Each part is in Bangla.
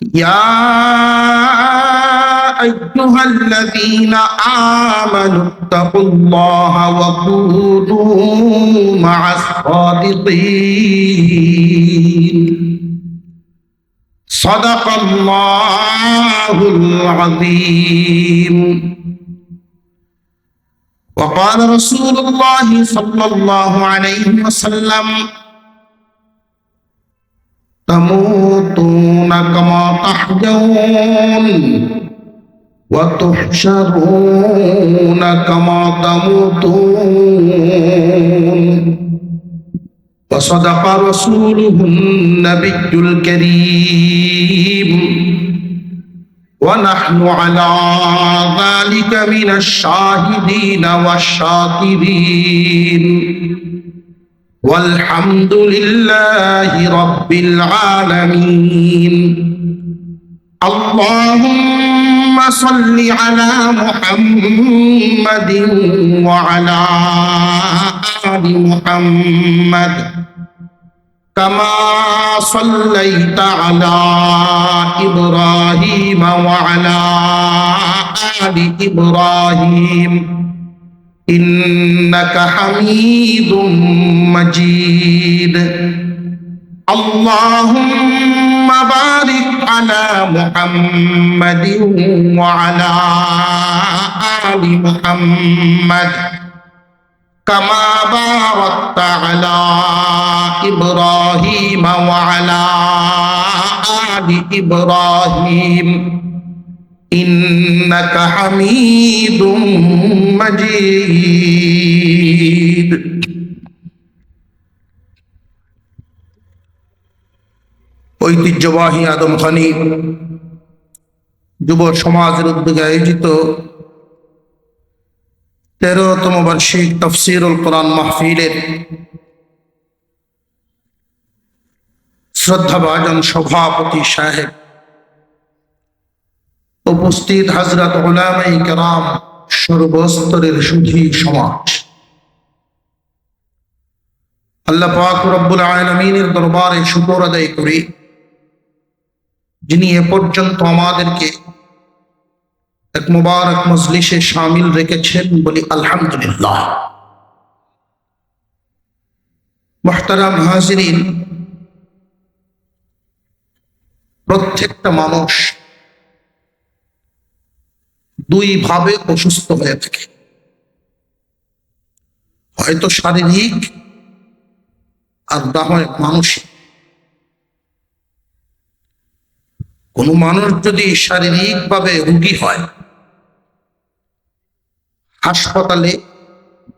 يا أيها الذين آمنوا اتقوا الله وكونوا مع الصادقين صدق الله العظيم وقال رسول الله صلى الله عليه وسلم تموتون كما تحيون وتحشرون كما تموتون وصدق رسوله النبي الكريم ونحن على ذلك من الشاهدين والشاكرين والحمد لله رب العالمين اللهم صل على محمد وعلى آل محمد كما صليت على إبراهيم وعلى آل إبراهيم إنك حميد مجيد اللهم بارك على محمد وعلى آل محمد كما باركت على إبراهيم وعلى آل إبراهيم إنك حميد مجيد ঐতিহ্যবাহী আদমখানি যুব সমাজের উদ্যোগে আয়োজিত 13তম বার্ষিক তাফসীরুল কোরআন মাহফিলের শ্রদ্ধাভাজন সভাপতি সাহেব, উপস্থিত হযরত উলামায়ে কেরাম, সর্বস্তরের সুধী সমাজ, আল্লাহ পাক রব্বুল আলামিনের দরবারে শুকর আদায় করি যিনি এ পর্যন্ত আমাদেরকে এক মুবারক মজলিসে শামিল রেখেছেন, বলি আলহামদুলিল্লাহ। মুহতারাম হাজিরিন, প্রত্যেকটা মানুষ দুই ভাবে অসুস্থ হয়ে থাকে, হয়তো শারীরিক আর না হয় মানসিক। কোন মানুষ যদি শারীরিক ভাবে রোগী হয়, হাসপাতালে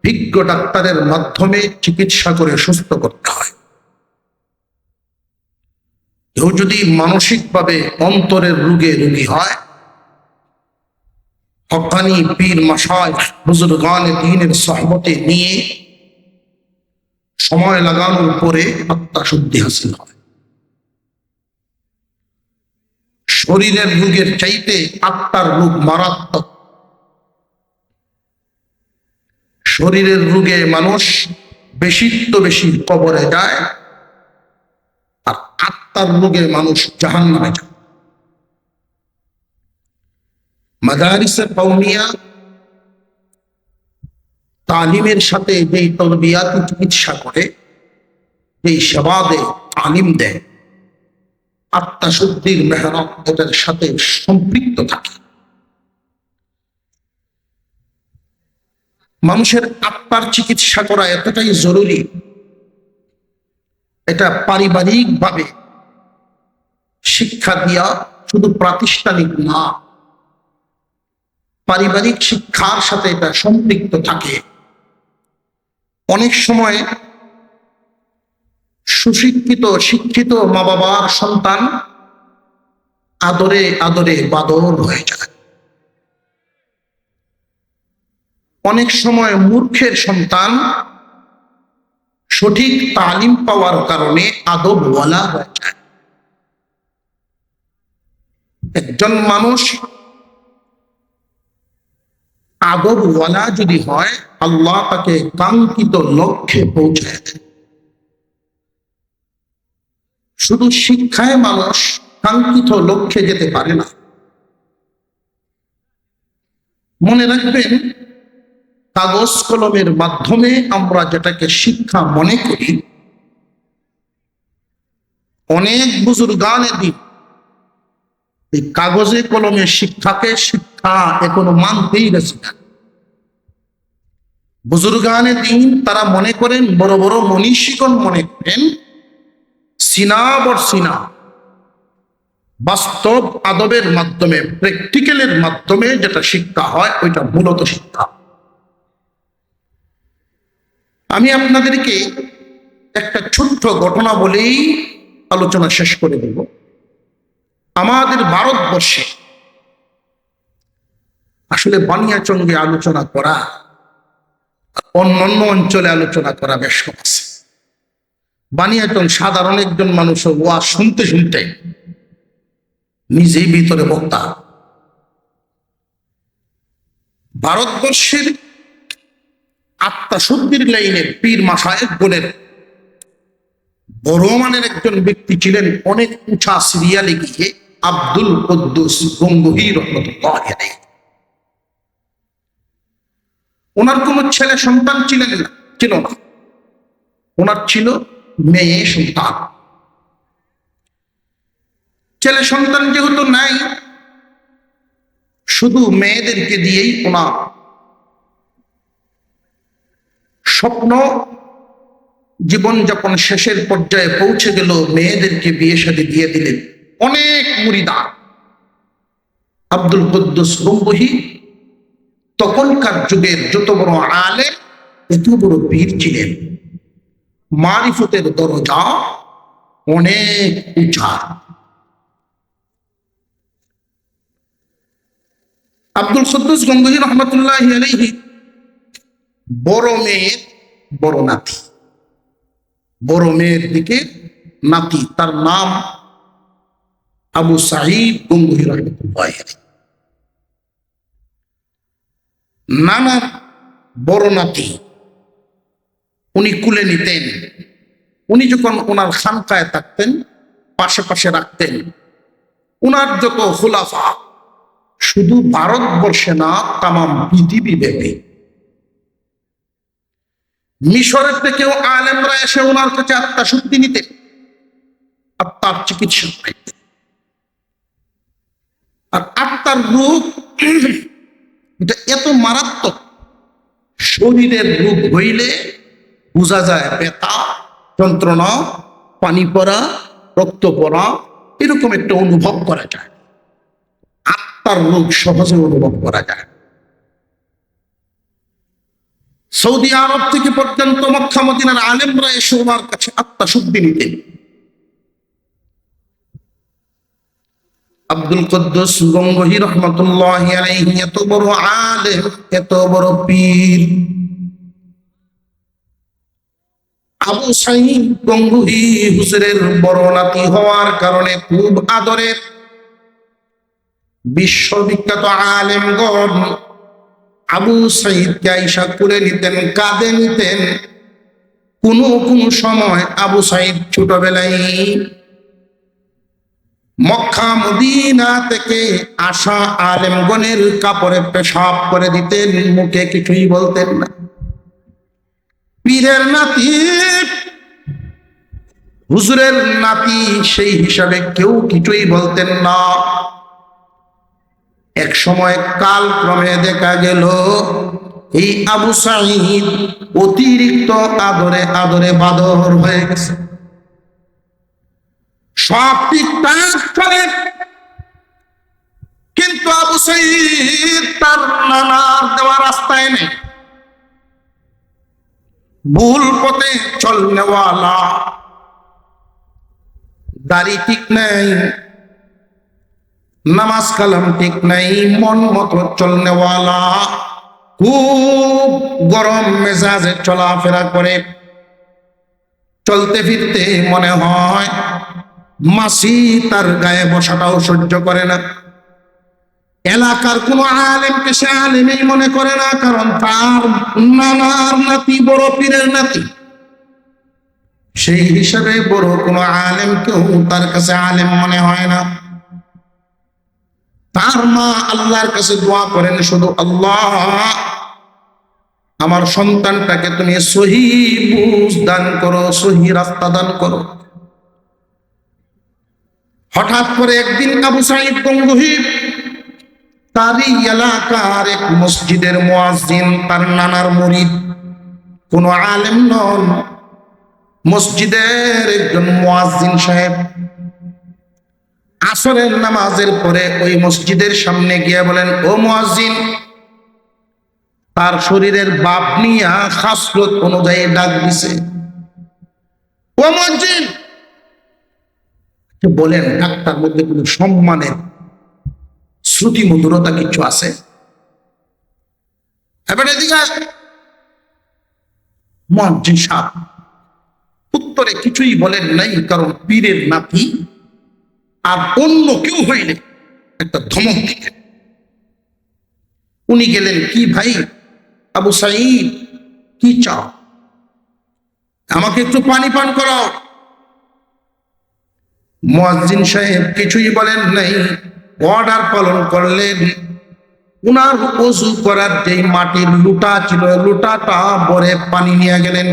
বিজ্ঞ ডাক্তারের মাধ্যমে চিকিৎসা করে সুস্থ করতে হয়। কেউ যদি মানসিকভাবে অন্তরের রোগে রোগী হয়, হক্কানি পীর মাশায়েখ বুজুর্গানে দ্বীনের সোহবতে নিয়ে সময় লাগানোর পরে আত্মশুদ্ধি হাসিল হয়। শরীরের রোগের চাইতে আত্মার রোগ মারাত্মক। শরীরের রোগে মানুষ বেশি কবরে যায়, আর আত্মার রোগে মানুষ জাহান্নামে যায়। মাদারিসে কওমিয়া তালিমের সাথে যেই তরবিয়াতি চিকিৎসা করে, যেই সেবা দেয়, তালিম দেয়, আত্মাশুদ্ধির মেহনত এটার সাথে সম্পৃক্ত থাকে। মানুষের আত্মার চিকিৎসা করা এতটাই জরুরি, এটা পারিবারিক ভাবে শিক্ষা দিয়া শুধু প্রাতিষ্ঠানিক না, পারিবারিক শিক্ষার সাথে এটা সম্পৃক্ত থাকে। অনেক সময় সুশিক্ষিত শিক্ষিত মা বাবার সন্তান আদরে আদরে বাদর হয়ে যায়। অনেক সময় মূর্খের সন্তান সঠিক তালিম পাওয়ার কারণে আদবওয়ালা হয়ে যায়। একজন মানুষ আদবওয়ালা যদি হয়, আল্লাহ তাকে কাঙ্ক্ষিত লক্ষ্যে পৌঁছায় দেন। শুধু শিক্ষায় মানুষ কাঙ্ক্ষিত লক্ষ্যে যেতে পারে না। মনে রাখবেন, কাগজ কলমের মাধ্যমে আমরা যেটাকে শিক্ষা মনে করি, অনেক বুজুর্গানে দিন এই কাগজে কলমের শিক্ষাকে শিক্ষা এখনো মানতেই গেছে না। বুজুর্গানে দিন তারা মনে করেন, বড় বড় মনীষীগণ মনে করেন, সিনা বর সিনা বাস্তব আদবের মাধ্যমে, প্র্যাকটিক্যালের মাধ্যমে যেটা শিক্ষা হয় ওইটা মূলত শিক্ষা। আমি আপনাদেরকে একটা ছোট্ট ঘটনা বলেই আলোচনা শেষ করে দেব। আমাদের ভারতবর্ষে আসলে বানিয়াচঙ্গে আলোচনা করা, অন্যান্য অঞ্চলে আলোচনা করা বেশ কম আছে। বানিয়াচং সাধারণ একজন মানুষ ওয়াজ শুনতে শুনতে নিজেই ভিতরে বক্তা। ভারতবর্ষের আত্মাশুদ্ধির লাইনে পীর মাশায়েখ বলেন বড় মানের একজন ব্যক্তি ছিলেন, অনেক উঁচা সিরিয়ালে গিয়ে আব্দুল কুদ্দুস গঙ্গোহী রহমাতুল্লাহ আলাইহি। ওনার কোন ছেলে সন্তান ছিল না, ওনার ছিল মেয়ে সন্তান। ছেলে সন্তান যেহেতু নাই, শুধু মেয়েদেরকে দিয়েই ওনার স্বপ্ন জীবনযাপন শেষের পর্যায়ে পৌঁছে গেল। মেয়েদেরকে বিয়ে শাদী দিয়ে দিলেন। অনেক মুরিদান। আব্দুল কুদ্দুস গঙ্গোহী তখনকার যুগের যত বড় আলেম, এত বড় পীর ছিলেন। মারিফতের দরজা অনেক উঁচা। আব্দুল কুদ্দুস গঙ্গোহী রহমাতুল্লাহ আলাইহি বড় মেয়ের বড় নাতি, বড় মেয়ের দিকে নাতি, তার নাম আবু সাঈদ গঙ্গোহী রহমাতুল্লাহ আলাইহি। নানার বড় নাতি উনি কুলে নিতেন। উনি যখন ওনার খানকায় থাকতেন, পাশে পাশে রাখতেন। ওনার যত খুলাফা, শুধু ভারতবর্ষে না, তামাম পৃথিবী ব্যাপী, মিশরের থেকেও আলেমরা এসে ওনার কাছে আত্মা শুদ্ধি নিতেন, আত্মার চিকিৎসা পাইতেন। আর আত্মার রোগ এটা এত মারাত্মক, শরীরের রোগ হইলে বোঝা যায় ব্যথা, যন্ত্রণা, পানি পড়া, রক্ত পড়া, এরকম একটা অনুভব করা যায়। আত্মার রোগ সহজে অনুভব করা যায়। সৌদি আরব থেকে পর্যন্ত মক্কা মদিনার আলেমরা এসে ওনার কাছে আত্মা শুদ্ধি নিতেন। আব্দুল কুদ্দুস গঙ্গোহী রহমাতুল্লাহ আলাইহি এত বড় আলেম, এত বড় পীর। আবু সাঈদ গঙ্গোহী হুজুরের বড় নাতি হওয়ার কারণে খুব আদরের বিশ্ববিখ্যাত আলেমগণ আবু সাঈদকে আয়েশা করে নিতেন, কাঁধে নিতেন। কোন সময় আবু সাঈদ ছোটবেলায় মক্কা মদিনা থেকে আসা আলেমগণের কাপড়ে পেশাব করে দিতেন, মুখে কিছুই বলতেন না। পীরের নাতি, হুজুরের নাতি, সেই হিসাবে কেউ কিছুই বলতেন না। এক সময় কালক্রমে দেখা গেল এই আবু সাঈদ অতিরিক্ত আদরে আদরে বাদর হয়ে গেছে। সব ঠিকঠাক চলে, কিন্তু আবু সাঈদ তার নানার দেওয়া রাস্তায় নেই, ভুল পথে চলনেওয়ালা। দাড়ি ঠিক নাই, নামাজ কালাম ঠিক নাই, মন মতো চলনেওয়ালা, খুব গরম মেজাজে চলাফেরা করে। চলতে ফিরতে মনে হয় মাসি তার গায়ে বসাটাও সহ্য করে না। এলাকার কোন আলেমকে সে আলেমই মনে করে না, কারণ তার নানার নাতি বড় পীরের নাতি। সেই হিসাবে বড় কোনো আলেম কেউ তার কাছে আলেম মনে হয় না। তার মা আল্লাহর কাছে দোয়া করেন শুধু, আল্লাহ আমার সন্তানটাকে তুমি সহি বুঝ দান করো, সহি রাস্তা দান করো। হঠাৎ করে একদিন আবু সাঈদ গঙ্গোহী তারই এলাকার এক মসজিদের মুয়াজ্জিন, তার নানার মুরিদ, কোনো আলেম নন, মসজিদের একজন মুয়াজ্জিন সাহেব আসরের নামাজের পরে ওই মসজিদের সামনে গিয়ে বলেন, ও মুয়াজ্জিন, তার শরীরের বাপ নিয়া খাসলত অনুযায়ী ডাক দিছে। ও মুয়াজ্জিন, বলেন ডাক্তার মধ্যে কোনো সম্মানের শ্রুতি মধুরতা কিছু আছে? এবারে এদিকে মুয়াজ্জিন সাহেব উত্তরে কিছুই বলেন নাই, কারণ পীরের নাতি আর অন্য কেউ হইলে একটা ধমক দিতেন। উনি গেলেন, কি ভাই আবু সাঈদ, কি চাও? আমাকে একটু পানি পান করাও। মুয়াজ্জিন সাহেব কিছুই বলেন নাই, অর্ডার পালন করলেন। উনার ওযু করার যে মাটির লুটা ছিল, লুটাটা ভরে পানি নিয়ে গেলেন।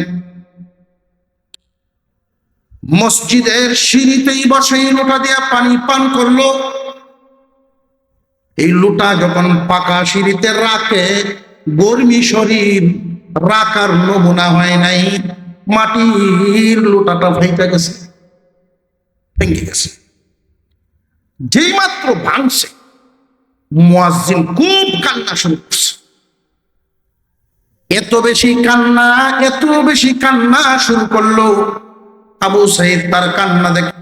মসজিদের সিঁড়িতেই বসে লোটা দিয়ে পানি পান করলো। এই লোটা যখন পাকা সিঁড়িতে রাখে, গরমি শরীর রাখার নমুনা হয় নাই, মাটির লোটাটা ভেঙে গেছে, ভেঙে গেছে। যেই মাত্র ভাঙছে, মুয়াজ্জিন খুব কান্না শুরু করছে। এত বেশি কান্না শুরু করলো, আবু সাঈদ তার কান্না দেখে,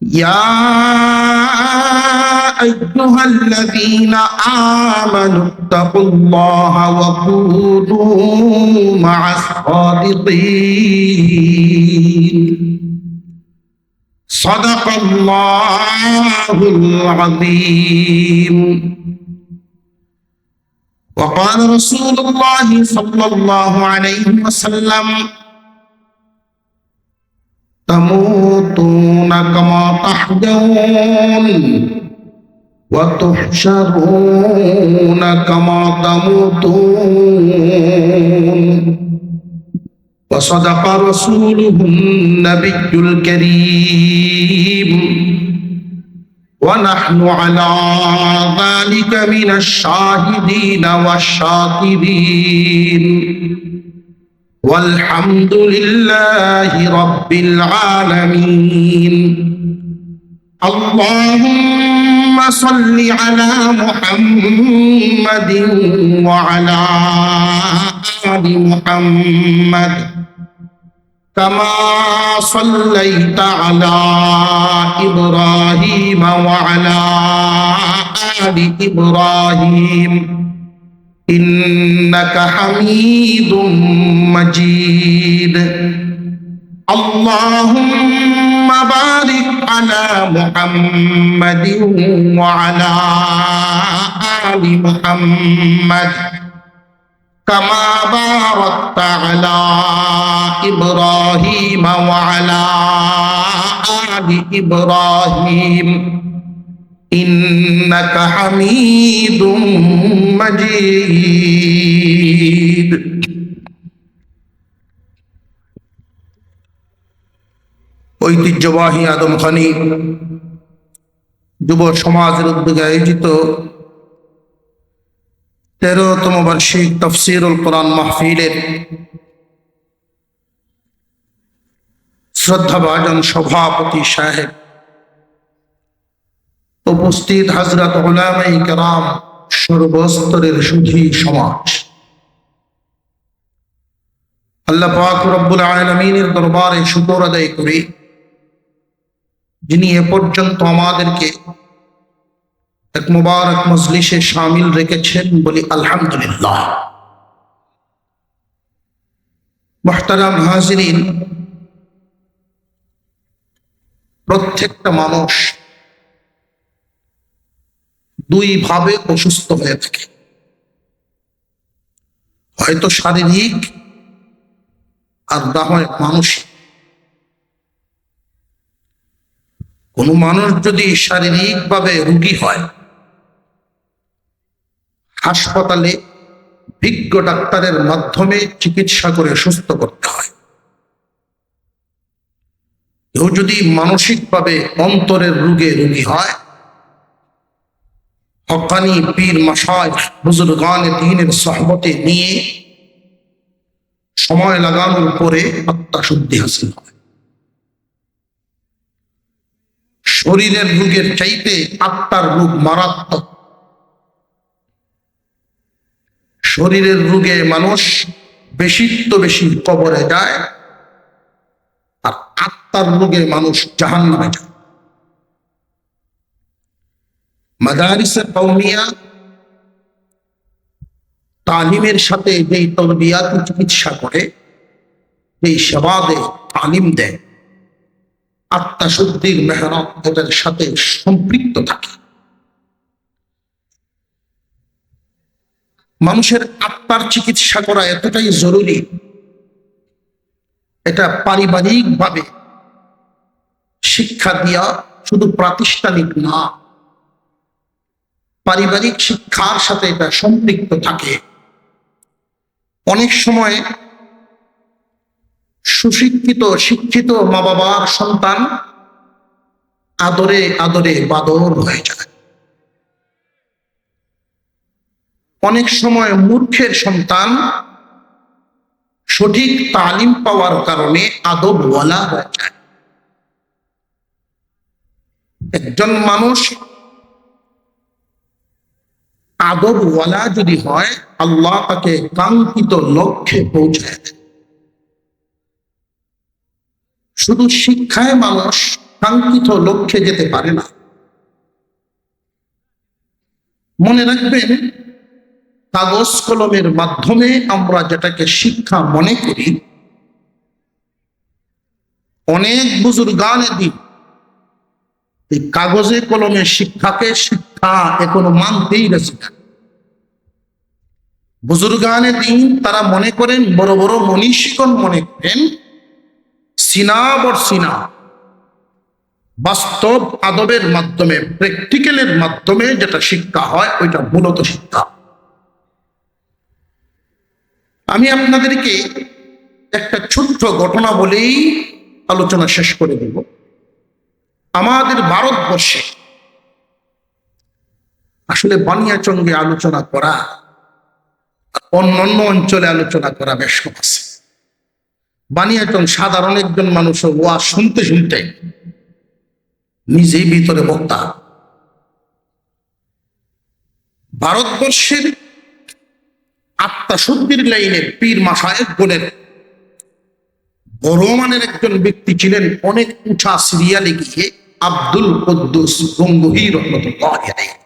ইয়া আইয়ুহাল্লাযীনা আমানু তাকুল্লাহা ওয়া কুনু মা'আস সাদিকিন। সাদাকাল্লাহুল আযীম। ওয়া ক্বালা রাসূলুল্লাহি সাল্লাল্লাহু আলাইহি ওয়াসাল্লাম, تموتون كما تحيون وتحشرون كما تموتون وصدق رسوله النبي الكريم ونحن على ذلك من الشاهدين والشاكرين والحمد لله رب العالمين اللهم صل على محمد وعلى آل محمد كما صليت على إبراهيم وعلى آل إبراهيم إنك حميد مجيد اللهم بارك على محمد وعلى آل محمد كما باركت على إبراهيم وعلى آل إبراهيم إنك حميد مجيد ঐতিহ্যবাহী আদমখানি যুব সমাজের উদ্যোগে আয়োজিত 13তম বার্ষিক তাফসীরুল কোরআন মাহফিলের শ্রদ্ধাভাজন সভাপতি সাহেব, উপস্থিত হযরত উলামায়ে কেরাম, সর্বস্তরের সুধী সমাজ, আল্লাহ পাক রব্বুল আলামিনের দরবারে শুকর আদায় করি, যিনি এ পর্যন্ত আমাদেরকে এক মুবারক মজলিসে শামিল রেখেছেন, বলি আলহামদুলিল্লাহ। মুহতারাম হাজিরিন, প্রত্যেকটা মানুষ দুই ভাবে অসুস্থ হয়ে থাকে, হয়তো শারীরিক আর না হয় মানসিক। কোন মানুষ যদি শারীরিকভাবে রোগী হয়, হাসপাতালে বিজ্ঞ ডাক্তারের মাধ্যমে চিকিৎসা করে সুস্থ করতে হয়। কেউ যদি মানসিকভাবে অন্তরের রোগে রোগী হয়, হক্কানি পীর মাশায়েখ বুজুর্গানে দ্বীনের সোহবতে নিয়ে সময় লাগানোর পরে আত্মশুদ্ধি হাসিল হয়। শরীরের রোগের চাইতে আত্মার রোগ মারাত্মক। শরীরের রোগে মানুষ বেশি কবরে যায়, আর আত্মার রোগে মানুষ জাহান্নামে যায়। মাদারিসে কওমিয়া তালিমের সাথে যেই তরবিয়াতি চিকিৎসা করে, যেই সেবা দেয়, তালিম দেয়, আত্মশুদ্ধির মেহনত এটার সাথে সম্পৃক্ত থাকে। মানুষের আত্মার চিকিৎসা করা এতটাই জরুরি, এটা পারিবারিকভাবে শিক্ষা দিয়া শুধু প্রাতিষ্ঠানিক না, পারিবারিক শিক্ষার সাথে এটা সম্পৃক্ত থাকে। অনেক সময় সুশিক্ষিত শিক্ষিত মা বাবার সন্তান আদরে আদরে বাদর হয়ে যায়। অনেক সময় মূর্খের সন্তান সঠিক তালিম পাওয়ার কারণে আদবওয়ালা হয়ে যায়। একজন মানুষ আদবওয়ালা যদি হয়, আল্লাহ তাকে কাঙ্ক্ষিত লক্ষ্যে পৌঁছায় দেয়। শুধু শিক্ষায় মানুষ কাঙ্ক্ষিত লক্ষ্যে যেতে পারে না। মনে রাখবেন, কাগজ কলমের মাধ্যমে আমরা যেটাকে শিক্ষা মনে করি, অনেক বুজুর্গানে দ্বীন এই কাগজে কলমে শিক্ষাকে শিক্ষা এখনো মানতেই রাজি না। বুজুর্গানে দ্বীন তারা মনে করেন, বড় বড় মনীষীগণ মনে করেন, সিনা বর সিনা বাস্তব আদবের মাধ্যমে, প্র্যাকটিক্যালের মাধ্যমে যেটা শিক্ষা হয় ওইটা মূলত শিক্ষা। আমি আপনাদেরকে একটা ছোট্ট ঘটনা বলেই আলোচনা শেষ করে দেব। আমাদের ভারতবর্ষে আসলে বানিয়াচঙ্গে আলোচনা করা, অন্যান্য অঞ্চলে আলোচনা করা বেশ কম আছে। বানিয়াচং সাধারণ একজন মানুষ ওয়াজ শুনতে শুনতে নিজেই ভিতরে বক্তা। ভারতবর্ষের আত্মশুদ্ধির লাইনের পীর মাশায়েখ গণের বড় মানের একজন ব্যক্তি ছিলেন, অনেক উঁচা সিরিয়ালে গিয়ে আব্দুল কুদ্দুস গঙ্গোহী রহমাতুল্লাহ আলাইহি।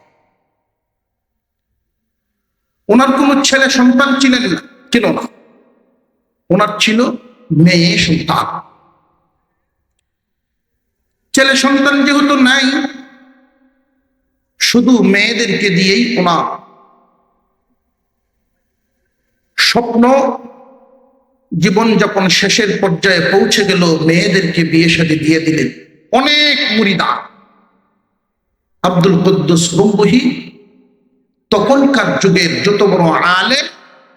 ওনার কোন ছেলে সন্তান ছিল না, ওনার ছিল মেয়ে সন্তান। ছেলে সন্তান যেহেতু নাই, শুধু মেয়েদেরকে দিয়েই ওনার স্বপ্ন জীবনযাপন শেষের পর্যায়ে পৌঁছে গেল। মেয়েদেরকে বিয়ে শাদী দিয়ে দিলেন। অনেক মুরিদা। আব্দুল কুদ্দুস গঙ্গোহী তখনকার যুগের যত বড় আলেম,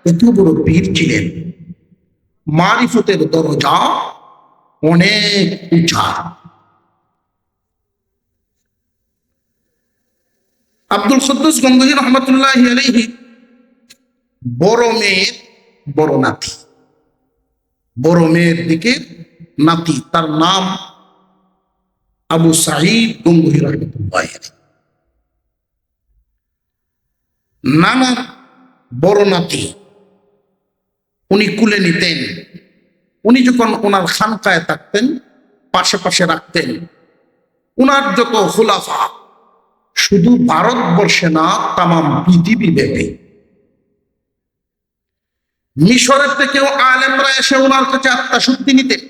এত বড় পীর ছিলেন। মারিফতের দরজা অনেক উঁচা। আব্দুল কুদ্দুস গঙ্গোহী রহমাতুল্লাহি আলাইহি বড় মেয়ের বড় নাতি, বড় মেয়ের দিকে নাতি, তার নাম আবু সাঈদ গঙ্গোহী রহমাতুল্লাহি আলাইহি। নানার বড় নাতি উনি কুলে নিতেন। উনি যখন ওনার খানকায় থাকতেন, পাশে পাশে রাখতেন। ওনার যত খুলাফা, শুধু ভারতবর্ষে না, তামাম পৃথিবী ব্যাপী, মিশরের থেকেও আলেমরা এসে ওনার কাছে আত্মশুদ্ধি নিতেন,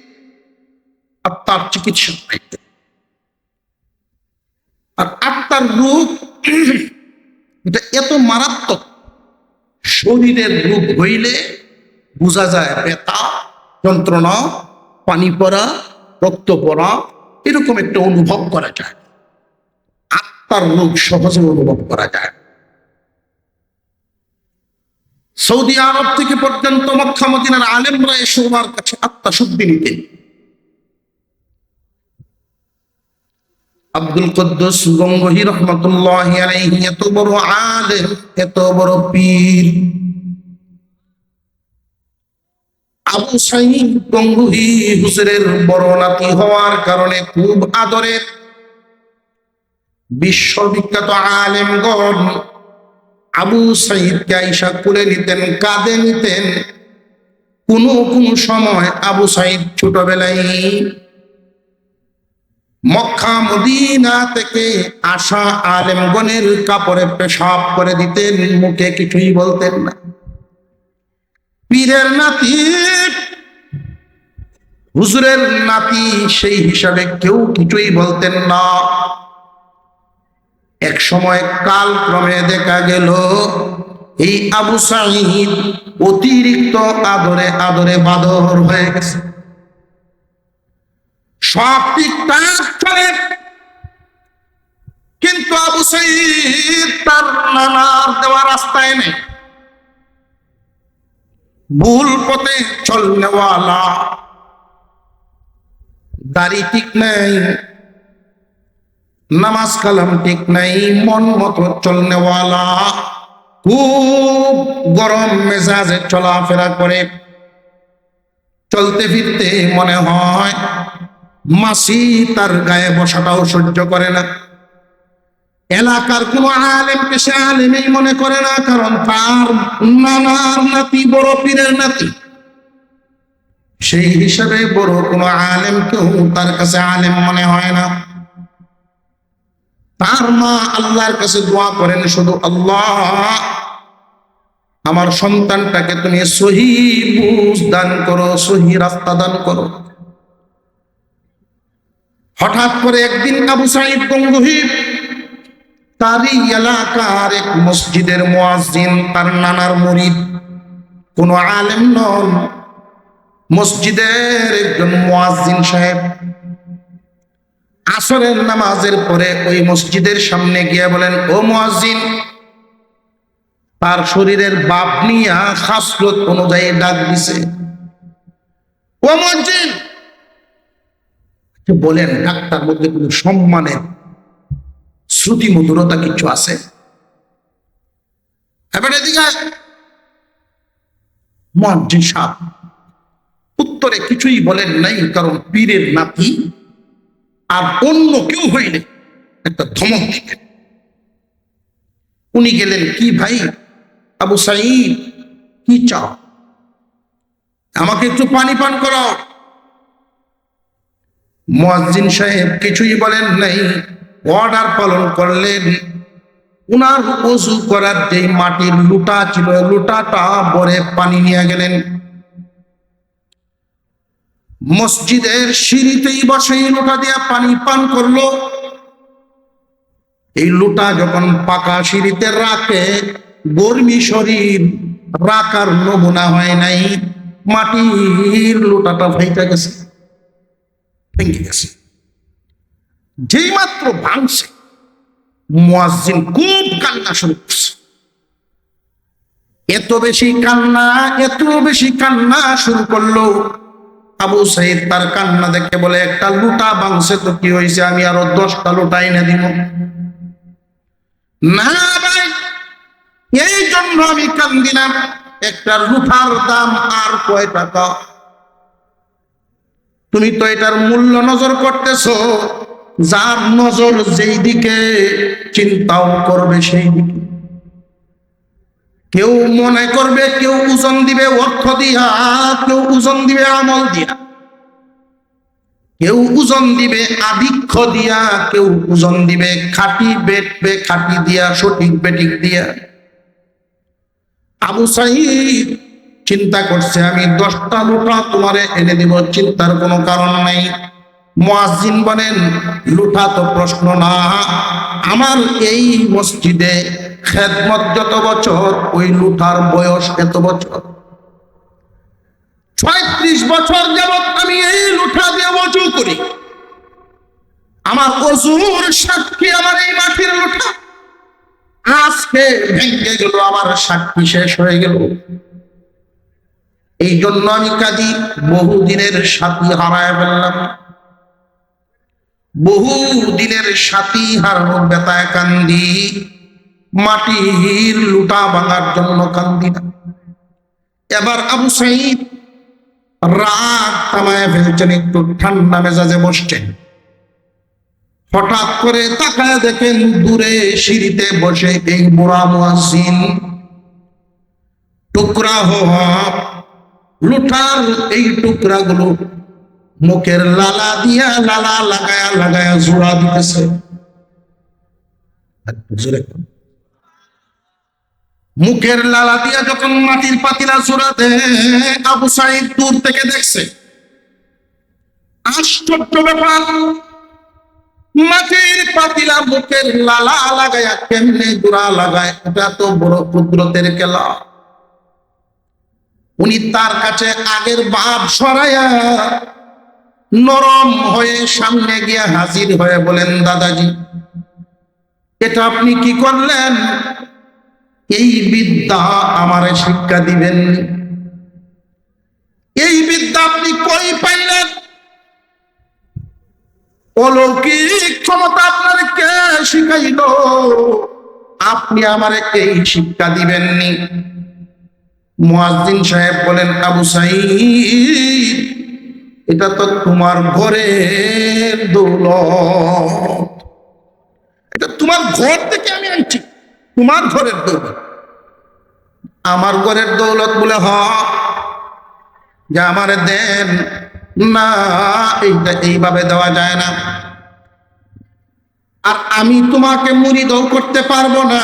আত্মার চিকিৎসা পাইতেন। আর আত্মার রূপ এটা এত মারাত্মক, শরীরের রূপ হইলে বোঝা যায় ব্যথা, যন্ত্রণা, পানি পড়া, রক্ত পড়া, এরকম একটা অনুভব করা যায়। আত্মার রোগ সহজে অনুভব করা যায়। সৌদি আরব থেকে পর্যন্ত মক্কা মদিনার আলেমরা এসে ওনার কাছে আত্মা শুদ্ধি নিতেন। আব্দুল কুদ্দুস গঙ্গোহী রহমাতুল্লাহি আলাইহি এত বড় আলেম, এত বড় পীর। আবু সাঈদ গঙ্গোহী হুজুরের বড় নাতি হওয়ার কারণে খুব আদরের বিশ্ববিখ্যাত আলেমগণ আবু সাঈদকে আইসা কোলে নিতেন, কাঁধে নিতেন। কোনো কোনো সময় আবু সাঈদ ছোটবেলায় মক্কা মদিনা থেকে আসা আলেমগণের কাপড়ে পেশাব করে দিতেন, মুখে কিছুই বলতেন না। পীরের নাতি, হুজুরের নাতি, সেই হিসাবে কেউ কিছুই বলতেন না। এক সময় কালক্রমে দেখা গেল এই আবু সাঈদ অতিরিক্ত আদরে আদরে বাদর হয়ে গেছে। সব ঠিকঠাক চলে, কিন্তু আবু সাঈদ তার নানার দেওয়া রাস্তায় নেই, ভুল পথে চলনেওয়ালা। দাড়ি ঠিক নাই, নামাজ কালাম ঠিক নাই, মন মতো চলনেওয়ালা, খুব গরম মেজাজে চলাফেরা করে। চলতে ফিরতে মনে হয় মাসি তার গায়ে বসাটাও সহ্য করে না। এলাকার কোন আলেমকে সে আলেমই মনে করে না, কারণ তার নানার নাতি বড় পীরের নাতি। সেই হিসাবে বড় কোন আলেমকেও তার কাছে আলেম মনে হয় না। তার মা আল্লাহর কাছে দোয়া করেন, শুধু আল্লাহ আমার সন্তানটাকে তুমি সহি বুঝ দান করো, সহি রাস্তা দান করো। হঠাৎ করে একদিন আবু সাঈদ গঙ্গোহী তারই এলাকার এক মসজিদের মুয়াজ্জিন, তার নানার মুরিদ, কোন আলেম নন, মসজিদের একজন মুয়াজ্জিন সাহেব, আসরের নামাজের পরে ওই মসজিদের সামনে গিয়ে বলেন, ও মুয়াজ্জিন। তার শরীরের বাপ নিয়া খাসলত অনুযায়ী ডাক দিছে, ও মুয়াজ্জিন। বলেন, ডাক্তার মধ্যে কোন সম্মানের শ্রুতি মধুরতা কিছু আছে? এবার এদিকে মুয়াজ্জিন সাহেব উত্তরে কিছুই বলেন নাই, কারণ পীরের নাতি আর অন্য কেউ হইলে একটা ধমক দিতেন। উনি গেলেন, কি ভাই আবু সাঈদ, কি চাও? আমাকে একটু পানি পান করাও। মুয়াজ্জিন সাহেব কিছুই বলেন নাই, অর্ডার পালন করলেন। উনার ওযু করার যে মাটির লোটা ছিল, লোটাটা ভরে পানি নিয়ে গেলেন। মসজিদের সিঁড়িতেই বসে লোটা দিয়ে পানি পান করলো। এই লোটা যখন পাকা সিঁড়িতে রাখে, গরমি শরীর রাখার নমুনা হয় নাই, মাটির লোটাটা ভাইটা গেছে, ভেঙে গেছে। যেই মাত্র ভাঙছে, মুয়াজ্জিন খুব কান্না শুরু করছে। এত বেশি কান্না শুরু করলো। আবু সাঈদ তার কান্না দেখে বলে, একটা লোটা ভাঙছে তো কি হয়েছে, আমি আরো 10টা লোটা এনে দিব। না ভাই, এই জন্য আমি কান্দি না, একটা লোটার দাম আর কয় টাকা? তুমি তো এটার মূল্য নজর করতেছো, যার নজর যেই দিকে চিন্তাও করবে সেই দিকে। কেউ মনে করবে, কেউ ওজন দিবে অর্থ দিয়া, কেউ ওজন দিবে আমল দিয়া, কেউ ওজন দিবে আধিক্য দিয়া, কেউ ওজন দিবে খাঁটি বেটবে খাঁটি দিয়া, সঠিক বেটিক দিয়া। আবু সাঈদ চিন্তা করছে, আমি 10টা লোটা তোমারে এনে দিব, চিন্তার কোনো কারণ নাই। মুয়াজ্জিন বলেন, লোটা তো প্রশ্ন না, আমার এই মসজিদে খেদমত যত বছর, ওই লোটার বয়স এত বছর। 36 বছর যাবৎ আমি এই লোটা দিয়ে ওযু করি, আমার ওযুর সাক্ষী আমার এই মাটির লোটা। আজকে ভেঙে গেল, আমার সাক্ষী শেষ হয়ে গেল। এই জন্য আমি কাঁদি, বহুদিনের সাথী হারায় ফেললাম। বহুদিনের সাথী হারানোর ব্যথায় কান্দি, মাটির লুটা ভাঙার জন্য কান্দি না। এবার আবু সাঈদ রাগ থামায় ফেলছেন, একটু ঠান্ডা মেজাজে বসছেন। হঠাৎ করে তাকায় দেখেন দূরে সিঁড়িতে বসে এই বুড়া মুয়াজ্জিন টুকরা হওয়া লুটার এই টুকরাগুলো মুখের লালা দিয়া লালা লাগায়া লাগায়া জোড়া দিতেছে। মুখের লালা দিয়া যখন মাটির পাতিলা জোড়া দেয়, আবু সাঈদ দূর থেকে দেখছে। আশ্চর্য ব্যাপার, মাটির পাতিলা মুখের লালা লাগায়া কেমনে জোড়া লাগায়, এটা তো বড় কুদরতের খেলা। উনি তার কাছে আগের ভাব সরাইয়া নরম হয়ে সামনে গিয়া হাজির হয়ে বলেন, দাদাজি এটা আপনি কি করলেন? এই বিদ্যা আমারে শিক্ষা দিবেন? এই বিদ্যা আপনি কই পাইলেন? অলৌকিক ক্ষমতা আপনার কে শিখাইল? আপনি আমারে এই শিক্ষা দিবেননি? মুয়াজ্জিন সাহেব বলেন, আবু সাঈদ এটা তো তোমার ঘরের দৌলত, এটা তোমার ঘর থেকে আমি আনছি, তোমার ঘরের দৌলত। আমার ঘরের দৌলত বলে হ, যে আমারে দেন না, এইটা এইভাবে দেওয়া যায় না। আর আমি তোমাকে মুরিদও করতে পারবো না,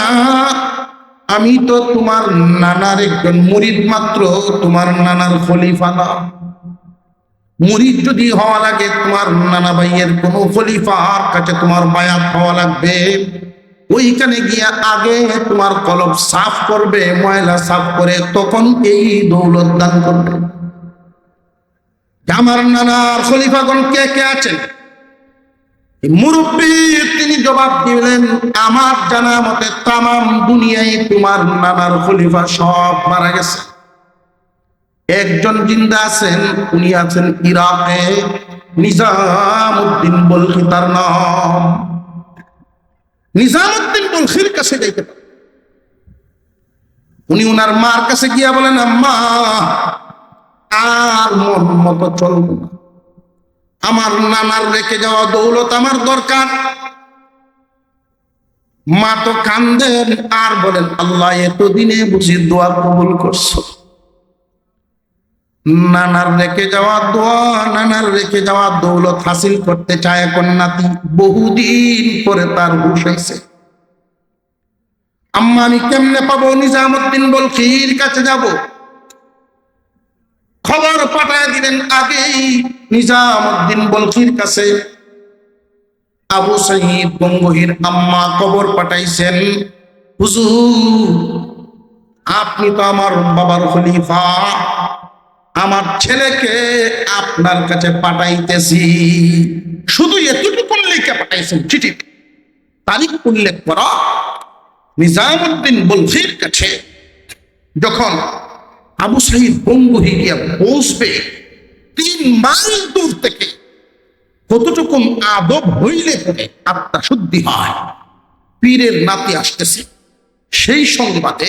আমি তো তোমার নানার একজন মুরিদ মাত্র, তোমার নানার খলিফা না। মুরিদ যদি হওয়া লাগে তোমার নানা ভাইয়ের কোন খলিফার কাছে তোমার বায়াত হওয়া লাগবে। ওইখানে গিয়া আগে তোমার কলব সাফ করবে, ময়লা সাফ করে তখন এই দৌলত দান করবে। আমার নানার খলিফাগণ কে কে আছেন? মুরব্বী তিনি জবাব দিলেন, আমার জানা মতে তামাম দুনিয়ায় তোমার নানার খলিফা সব মারা গেছে। একজন জিন্দা আছেন, উনি আছেন ইরাকে, নিজামউদ্দিন বলখি তার নাম। নিজামউদ্দিন বলখির কাছে যাইতে পারেন। উনি ওনার মার কাছে গিয়া বলেন, আম্মা আর মন মতো চলব না, আমার নানার রেখে যাওয়া দৌলত আমার দরকার। মা তো কান্দেন আর বলেন, আল্লাহ এতদিনে বুঝি দোয়া কবুল করছো। নানার রেখে যাওয়া দোয়া, নানার রেখে যাওয়া দৌলত হাসিল করতে চায় এখন নাতি। বহুদিন পরে তার হুঁশ হয়েছে। আম্মা আমি কেমনে পাবো? নিজামউদ্দিন বলখির কাছে যাব। খবর পাঠায় দিলেন আগেই নিজামউদ্দিন বলখির কাছে। আবু সাঈদ গঙ্গোহীর আম্মা খবর পাঠাইছেন, হুজুর আপনি তো আমার বাবার খলিফা, আমার ছেলেকে আপনার কাছে পাঠাইতেছি। শুধু এতটুকু লিখে পাঠাইছেন চিঠি, তারিখ উল্লেখ করা। নিজামউদ্দিন বলখির কাছে যখন আবু সাঈদ গঙ্গোহী গিয়া পৌঁছবে, 3 মাইল দূর থেকে কতটুকু আদব হইলে পরে আত্মা শুদ্ধি হয়, পীরের নাতি আসতেছে, সেই সংবাদে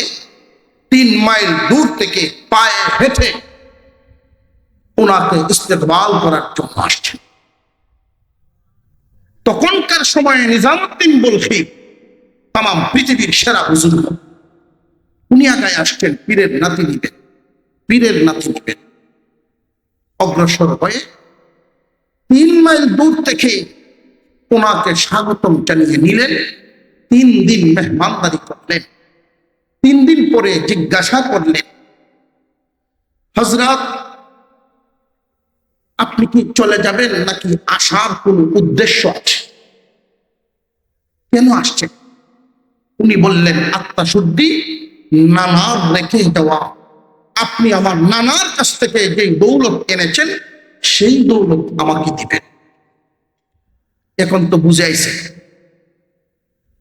3 মাইল দূর থেকে পায়ে হেঁটে ওনাকে ইস্তেকবাল করার জন্য আসছেন। তখনকার সময়ে নিজামউদ্দিন বলখি তামাম পৃথিবীর সেরা বুজুর্গ। উনি আগায় আসছেন, পীরের নাতি নিবেন, পীরের নাতি নিবেন। অগ্রসর হয়ে 3 মাইল দূর থেকে ওনাকে স্বাগতম জানিয়ে নিলেন। 3 দিন মেহমানদারি করলেন। 3 দিন পরে জিজ্ঞাসা করলেন, হযরত আপনি কি চলে যাবেন নাকি আসার কোন উদ্দেশ্য আছে? কেন আসছেন? উনি বললেন, আত্মা শুদ্ধি, নানার রেখে যাওয়া আপনি আমার নানার কাছ থেকে যে দৌলত এনেছেন সেই দৌলত আমাকে দিবেন। এখন তো বুঝাইছে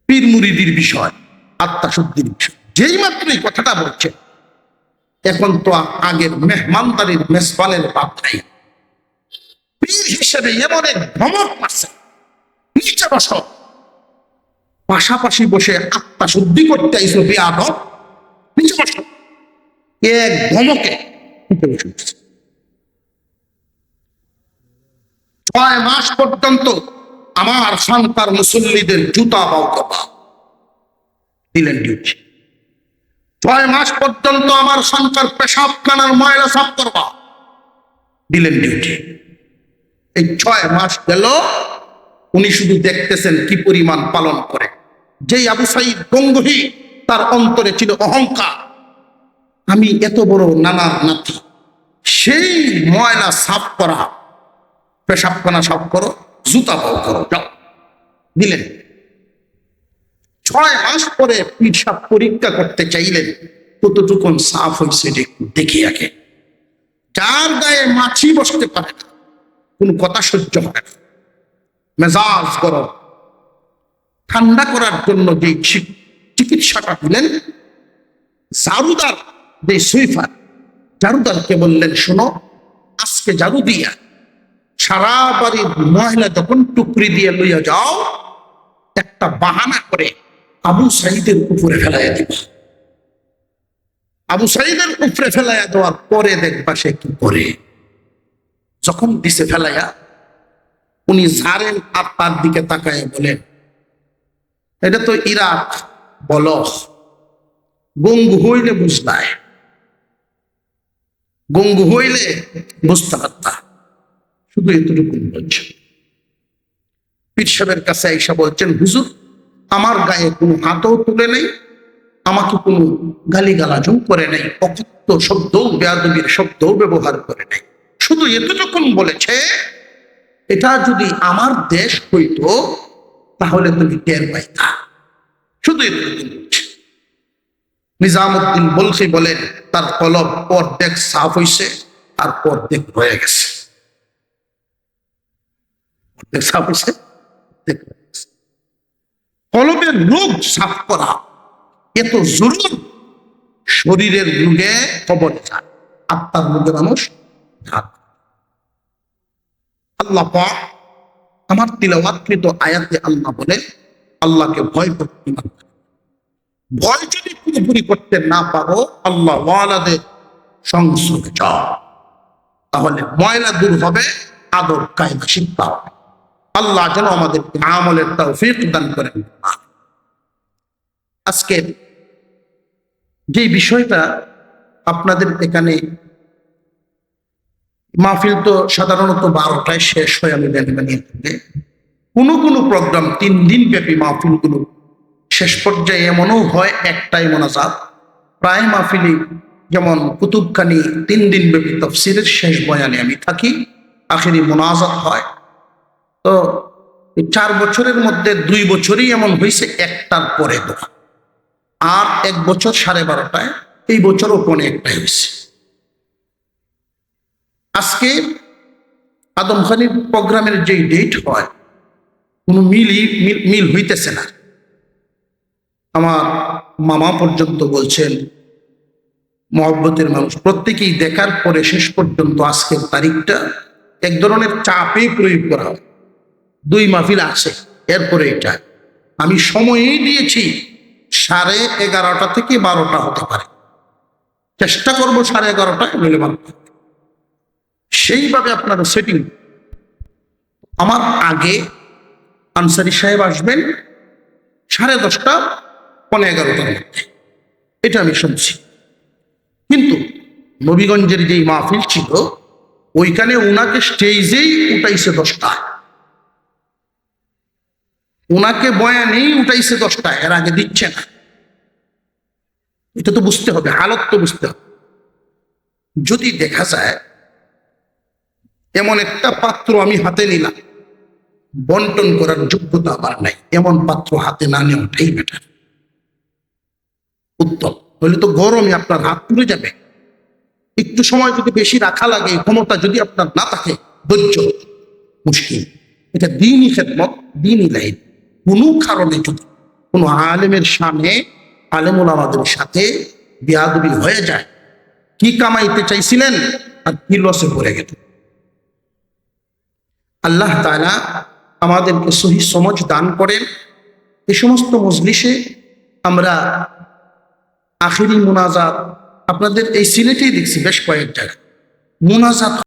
পীর মুরিদির বিষয়, আত্মাশুদ্ধির বিষয়। যেই মাত্র এই কথাটা বলছে, এখন তো আগের মেহমানদারির মেজবানের বাপ নাই। পীর হিসেবে এমন এক ধমক মারছে, নিচে বসো, পাশাপাশি বসে আত্মাশুদ্ধি করতে আইসো বেয়াদব, নিচে বসো, এক ধমকে নিচে বসে উঠছে। 6 মাস পর্যন্ত আমার সন্তান মুসল্লিদের জুতা বাউ করবা দিলেন ডিউটি। 6 মাস পর্যন্ত আমার সন্তান পেশাবখানার ময়লা সাফ করবা দিলেন ডিউটি। এই 6 মাস গেল, উনি শুধু দেখতেছেন কি পরিমাণ পালন করে। যেই আবু সাইদ গঙ্গোহী, তার অন্তরে ছিল অহংকার, আমি এত বড় নানার নাতি, সেই ময়লা সাফ করা, পেশাবখানা সাফ করো, জুতা পাও করো, যাও দিলেন। 6 মাস পরে পীর সাহেব পরীক্ষা করতে চাইলেন কতটুকুন সাফ হয়েছে দেখি আগে। যার গায়ে মাছি বসতে পারে না, কোন কথা সহ্য হয় না, মেজাজ গরম, ঠান্ডা করার জন্য যে চিকিৎসাটা দিলেন, জারুদার যে সুইফার, জারুদারকে বললেন, শোনো, আজকে জারু দিয়া সারা বাড়ির মহিলা যখন টুকরি দিয়ে লইয়া যাও, একটা বাহানা করে আবু সাইদের উপরে ফেলাইয়া দিবা। আবু সাইদের উপরে ফেলাইয়া দেওয়ার পরে দেখবা সে কি করে। যখন দিছে ফেলাইয়া, উনি ঝাড়েন আর তার দিকে তাকায় বলেন, এটা তো ইরাক, বলো গঙ্গু হইলে বুঝতায়, গঙ্গু হইলে বুঝতে পারতা, শুধু এতটুকু বলছে। পীর সাহেবের কাছে আইসা বলছেন, হুজুর, আমার গায়ে কোনো হাতও তুলে নেই, আমাকে কোনো গালিগালাজও করে নেই, অকথ্য শব্দ, বেয়াদবির শব্দ ব্যবহার করে নেই, শুধু এতটুকুন বলেছে, এটা যদি আমার দেশ হইতো তাহলে তুমি টের পাইতা, শুধু এতটুকুন বলছে। নিজামুদ্দিন বলছি বলেন, তার কলব অর্ধেক সাফ হইছে আর অর্ধেক রয়ে গেছে। সাফ হইছে, কলবের রোগ সাফ করা এত জরুরি। শরীরের রোগে কবর যায়, আত্মার রোগে মানুষ ধার। আল্লাহ পাক আমার তিলাওয়াতকৃত আয়াতে আল্লাহ বলে, আল্লাহকে ভয় করতে, ভয় যদি পুরোপুরি করতে না পারো, আল্লাহ ওয়ালাদের সংসর্গে যাও, তাহলে ময়লা দূর হবে, আদর কায়দা শিক্ষা হবে। আল্লাহ যেন আমাদের আমলের তৌফিক দান করেন। আজকে যে বিষয়টা আপনাদের এখানে, মাহফিল তো সাধারণত 12টায় শেষ হয়, আমি বেলবানিয়ে থাকলে কোনো প্রোগ্রাম 3 দিন ব্যাপী মাহফিলগুলো শেষ পর্যায়ে এমনও হয় একটাই মোনাজাত। প্রায় মাহফিলে যেমন কুতুবখানি 3 দিন ব্যাপী তাফসীরের শেষ বয়ানে আমি থাকি, আখেরি মোনাজাত হয়। তো 4 বছরের মধ্যে 2 বছরই এমন হয়েছে একটার পরে দোয়া, আর 1 বছর 12:30টায়, এই বছরও পৌনে 1টায় হয়েছে। আজকে আদমখানির প্রোগ্রামের যে ডেট হয়, কোনো মিল হইতেছে না। আমার মামা পর্যন্ত বলছেন, মহব্বতের মানুষ প্রত্যেকেই দেখার পরে শেষ পর্যন্ত আজকের তারিখটা এক ধরনের চাপে প্রয়োগ করা হয়। 2 মাহফিল আছে, এরপরে এটা আমি সময়ই দিয়েছি 11:30 থেকে 12টা হতে পারে, চেষ্টা করবো 11:30টায়, নইলে 12টা। সেইভাবে আপনারা সেটিং। আমার আগে আনসারি সাহেব আসবেন 10:30, 11:15 মধ্যে, এটা আমি শুনছি। কিন্তু নবীগঞ্জের যেই মাহফিল ছিল, ওইখানে উনাকে স্টেজেই উঠাইছে 10টায়, উনাকে বয়ানেই উঠাইছে 10টায়, এর আগে দিচ্ছে না। এটা তো বুঝতে হবে, হালত তো বুঝতে হবে। যদি দেখা যায় এমন একটা পাত্র আমি হাতে নিলাম, বন্টন করার যোগ্যতা আমার নাই, এমন পাত্র হাতে না নেওয়াটাই বেটার, উত্তম। হলে তো গরমে আপনার হাত পুড়ে যাবে। একটু সময় যদি বেশি রাখা লাগে, ক্ষমতা যদি আপনার না থাকে, ধৈর্য মুশকিল। এটা দিনই খেদমত, দিনই লাইন। কোনো কারণে যদি কোনো আলেমের সামনে আলেমুল আমাদের সাথে বেয়াদবি হয়ে যায়, কি কামাইতে চাইছিলেন আর কি লসে পড়ে গেল। আল্লাহ তাআলা আমাদেরকে সহি সমঝ দান করেন। এই সমস্ত মজলিসে আমরা আখিরি মুনাজাত আপনাদের এই সিলেটেই দেখছি, বেশ কয়েক জায়গায় মুনাজাত